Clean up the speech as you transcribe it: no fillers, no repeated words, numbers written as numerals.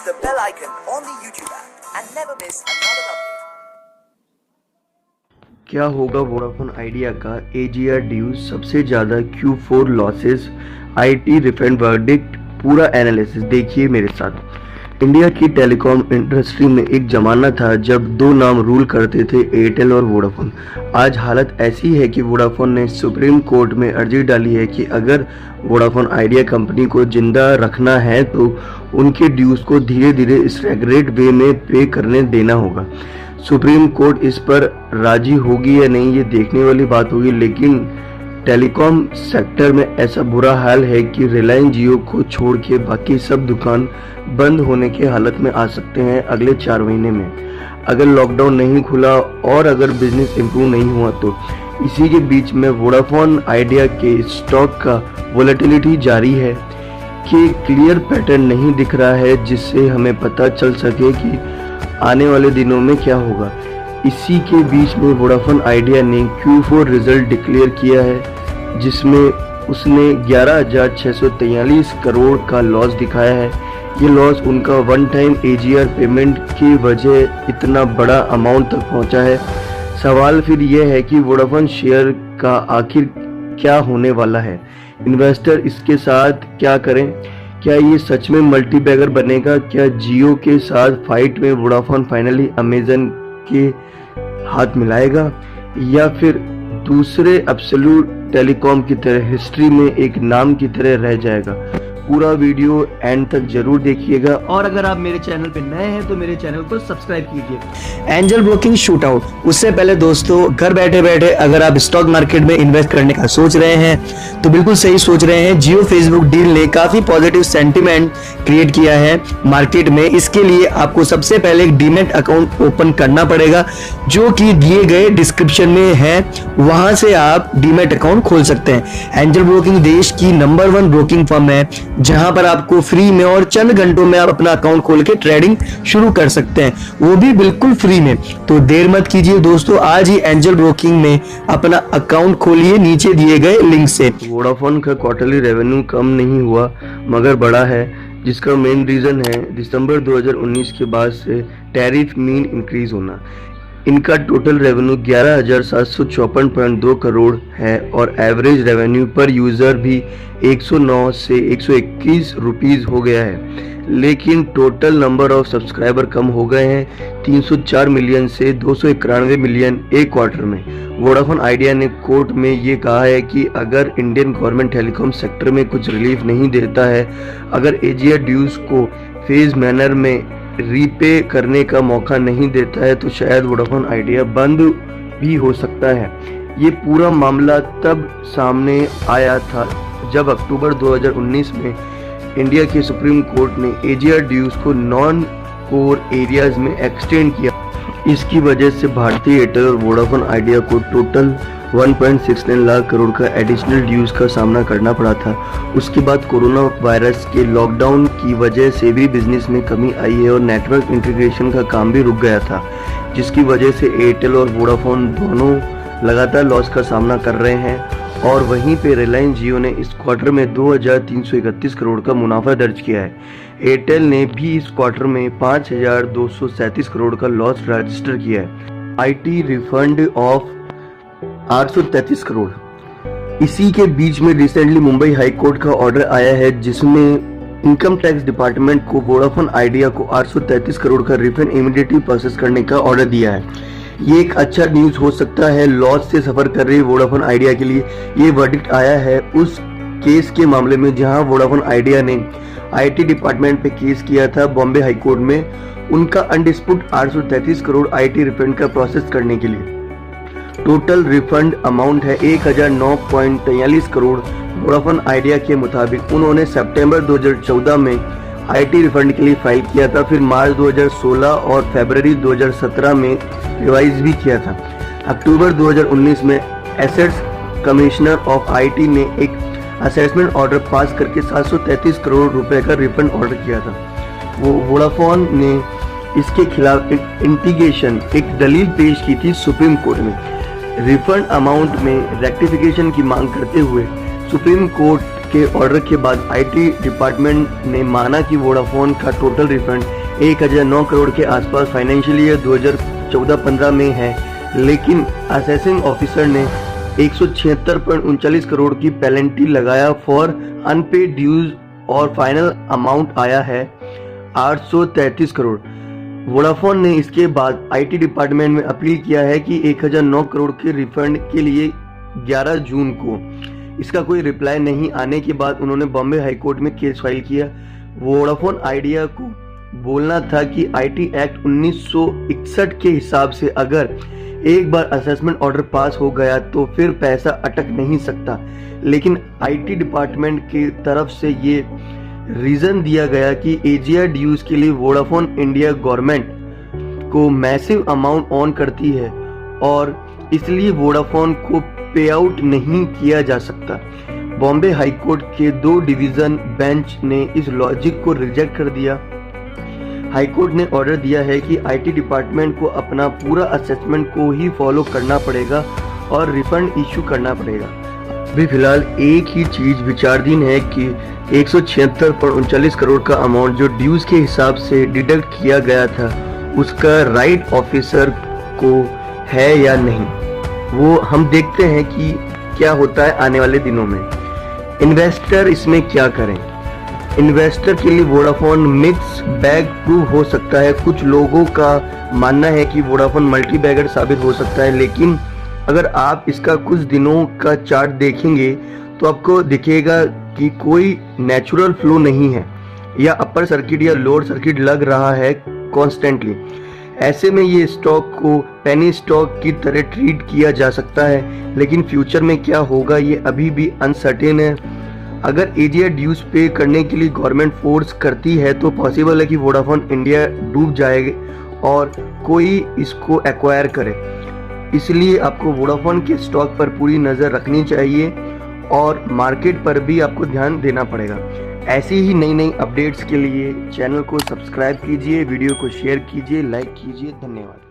the bell icon on the YouTube app and never miss another update. क्या होगा Vodafone idea का AGR dues, सबसे ज़्यादा Q4 losses, IT refund verdict, पूरा analysis देखिए मेरे साथ। इंडिया की टेलीकॉम इंडस्ट्री में एक ज़माना था जब दो नाम रूल करते थे, एयरटेल और वोडाफोन। आज हालत ऐसी है कि वोडाफोन ने सुप्रीम कोर्ट में अर्जी डाली है कि अगर वोडाफोन आइडिया कंपनी को जिंदा रखना है तो उनके ड्यूज को धीरे धीरे स्टैगरेट वे में पे करने देना होगा। सुप्रीम कोर्ट इस पर राजी होगी या नहीं ये देखने वाली बात होगी, लेकिन टेलीकॉम सेक्टर में ऐसा बुरा हाल है कि रिलायंस जियो को छोड़ के बाकी सब दुकान बंद होने के हालत में आ सकते हैं अगले 4 महीने में, अगर लॉकडाउन नहीं खुला और अगर बिजनेस इम्प्रूव नहीं हुआ तो। इसी के बीच में वोडाफोन आइडिया के स्टॉक का वोलेटिलिटी जारी है कि क्लियर पैटर्न नहीं दिख रहा है जिससे हमें पता चल सके कि आने वाले दिनों में क्या होगा। इसी के बीच में वोडाफोन आइडिया ने Q4 रिजल्ट डिक्लेयर किया है जिसमें उसने 11,643 करोड़ का लॉस दिखाया है। ये लॉस उनका वन टाइम AGR पेमेंट की वजह इतना बड़ा अमाउंट तक पहुंचा है। सवाल फिर यह है कि वोडाफोन शेयर का आखिर क्या होने वाला है, इन्वेस्टर इसके साथ क्या करें, क्या ये सच में मल्टीबैगर बनेगा, क्या जियो के साथ फाइट में वोडाफोन फाइनली अमेजन के हाथ मिलाएगा या फिर दूसरे एब्सोल्यूट टेलीकॉम की तरह हिस्ट्री में एक नाम की तरह रह जाएगा। पूरा वीडियो एंड तक जरूर देखिएगा और अगर आप मेरे चैनल पे नए हैं तो मेरे चैनल को सब्सक्राइब कीजिए। एंजल ब्रोकिंग शूट आउट, उससे पहले दोस्तों घर बैठे बैठे अगर आप स्टॉक मार्केट में इन्वेस्ट करने का सोच रहे हैं तो बिल्कुल सही सोच रहे हैं। जियो फेसबुक डील ने काफी पॉजिटिव सेंटिमेंट क्रिएट किया है मार्केट में। इसके लिए आपको सबसे पहले एक डीमैट अकाउंट ओपन करना पड़ेगा जो कि दिए गए डिस्क्रिप्शन में है, वहां से आप डीमैट अकाउंट खोल सकते हैं। एंजल ब्रोकिंग देश की नंबर 1 ब्रोकिंग फर्म है जहां पर आपको फ्री में और चंद घंटों में आप अपना अकाउंट खोल के ट्रेडिंग शुरू कर सकते हैं, वो भी बिल्कुल फ्री में। तो देर मत कीजिए दोस्तों, आज ही एंजल ब्रोकिंग में अपना अकाउंट खोलिए नीचे दिए गए लिंक से। वोडाफोन का क्वार्टरली रेवेन्यू कम नहीं हुआ मगर बड़ा है, जिसका मेन रीजन है दिसंबर 2019 के बाद से टैरिफ मीन इंक्रीज होना। इनका टोटल रेवेन्यू 11,754.2 करोड़ है और एवरेज रेवेन्यू पर यूज़र भी 109 से 121 रुपीज़ हो गया है, लेकिन टोटल नंबर ऑफ सब्सक्राइबर कम हो गए हैं 304 मिलियन से 291 मिलियन एक क्वार्टर में। वोडाफोन आइडिया ने कोर्ट में ये कहा है कि अगर इंडियन गवर्नमेंट टेलीकॉम सेक्टर में कुछ रिलीफ नहीं देता है, अगर AGR ड्यूज को फेज मैनर में रीपे करने का मौका नहीं देता है तो शायद वोडाफोन आइडिया बंद भी हो सकता है। ये पूरा मामला तब सामने आया था जब अक्टूबर 2019 में इंडिया के सुप्रीम कोर्ट ने AGR ड्यूज को नॉन कोर एरियाज में एक्सटेंड किया। इसकी वजह से भारतीय एयरटेल और वोडाफोन आइडिया को टोटल 1.69 लाख करोड़ का एडिशनल ड्यूज का सामना करना पड़ा था। उसके बाद कोरोना वायरस के लॉकडाउन की वजह से भी बिजनेस में कमी आई है और नेटवर्क इंटीग्रेशन का काम भी रुक गया था, जिसकी वजह से एयरटेल और वोडाफोन दोनों लगातार लॉस का सामना कर रहे हैं। और वहीं पे रिलायंस जियो ने इस क्वार्टर में 2,331 करोड़ का मुनाफा दर्ज किया है। एयरटेल ने भी इस क्वार्टर में 5,237 करोड़ का लॉस रजिस्टर किया है। IT refund of 833 crore. इसी के बीच में रिसेंटली मुंबई हाई कोर्ट का ऑर्डर आया है जिसमें इनकम टैक्स डिपार्टमेंट को वोडाफोन आइडिया को 833 करोड़ का रिफंड इमीडिएटली प्रोसेस करने का ऑर्डर दिया है। ये एक अच्छा न्यूज हो सकता है लॉस से सफर कर रही वोडाफोन आइडिया के लिए। ये वर्डिक्ट आया है उस केस के मामले में जहां वोडाफोन आइडिया ने IT डिपार्टमेंट पे केस किया था बॉम्बे हाई कोर्ट में, उनका अनडिस्प्यूट 833 करोड़ IT रिफंड का प्रोसेस करने के लिए। टोटल रिफंड अमाउंट है 1,009.43 करोड़। वोडाफोन आइडिया के मुताबिक उन्होंने सितंबर 2014 में IT रिफंड के लिए फाइल किया था, फिर मार्च 2016 और फरवरी 2017 में रिवाइज भी किया था। अक्टूबर 2019 में एसेट्स कमिश्नर ऑफ IT ने एक असेसमेंट ऑर्डर पास करके 733 करोड़ रुपए का रिफंड ऑर्डर किया था। वोडाफोन ने इसके खिलाफ इंटीग्रेशन एक दलील पेश की थी सुप्रीम कोर्ट में। रिफंड अमाउंट में रेक्टिफिकेशन की मांग करते हुए सुप्रीम कोर्ट के ऑर्डर के बाद आईटी डिपार्टमेंट ने माना कि वोडाफोन का टोटल रिफंड 1009 करोड़ के आसपास फाइनेंशियल ईयर 2014-15 में है, लेकिन असेसिंग ऑफिसर ने 176.39 करोड़ की पेनल्टी लगाया फॉर अनपेड ड्यूज और फाइनल अमाउंट आया है 833 करोड़। वोडाफोन ने इसके बाद आईटी डिपार्टमेंट में अपील किया है कि 1009 करोड़ के रिफंड के लिए 11 जून को। इसका कोई रिप्लाई नहीं आने के बाद उन्होंने बॉम्बे हाईकोर्ट में केस फाइल किया। वोडाफोन आइडिया को बोलना था कि आईटी एक्ट 1961 के हिसाब से अगर एक बार असेसमेंट ऑर्डर पास हो गया तो फिर पैसा अटक नहीं सकता, लेकिन आईटी डिपार्टमेंट की तरफ से ये रीजन दिया गया कि एजीआर ड्यूज के लिए वोडाफोन इंडिया गवर्नमेंट को मैसिव अमाउंट ऑन करती है और इसलिए वोडाफोन को पे आउट नहीं किया जा सकता। बॉम्बे हाईकोर्ट के 2 डिवीजन बेंच ने इस लॉजिक को रिजेक्ट कर दिया। हाईकोर्ट ने ऑर्डर दिया है कि आईटी डिपार्टमेंट को अपना पूरा असेसमेंट को ही फॉलो करना पड़ेगा और रिफंड इशू करना पड़ेगा। अभी फिलहाल एक ही चीज विचाराधीन है कि 176.39 करोड़ का अमाउंट जो ड्यूज के हिसाब से डिडक्ट किया गया था उसका राइट ऑफिसर को है या नहीं, वो हम देखते हैं कि क्या होता है आने वाले दिनों में। इन्वेस्टर इसमें क्या करें? इन्वेस्टर के लिए वोडाफोन मिक्स बैग प्रूव हो सकता है। कुछ लोगों का मानना है कि वोडाफोन मल्टी बैगर साबित हो सकता है, लेकिन अगर आप इसका कुछ दिनों का चार्ट देखेंगे तो आपको दिखेगा कि कोई नेचुरल फ्लो नहीं है, या अपर सर्किट या लोअर सर्किट लग रहा है कॉन्स्टेंटली। ऐसे में ये स्टॉक को पेनी स्टॉक की तरह ट्रीट किया जा सकता है, लेकिन फ्यूचर में क्या होगा ये अभी भी अनसर्टेन है। अगर एजीआर ड्यूज पे करने के लिए गवर्नमेंट फोर्स करती है तो पॉसिबल है कि वोडाफोन इंडिया डूब जाएगा और कोई इसको एक्वायर करे। इसलिए आपको वोडाफोन के स्टॉक पर पूरी नज़र रखनी चाहिए और मार्केट पर भी आपको ध्यान देना पड़ेगा। ऐसी ही नई नई अपडेट्स के लिए चैनल को सब्सक्राइब कीजिए, वीडियो को शेयर कीजिए, लाइक कीजिए। धन्यवाद।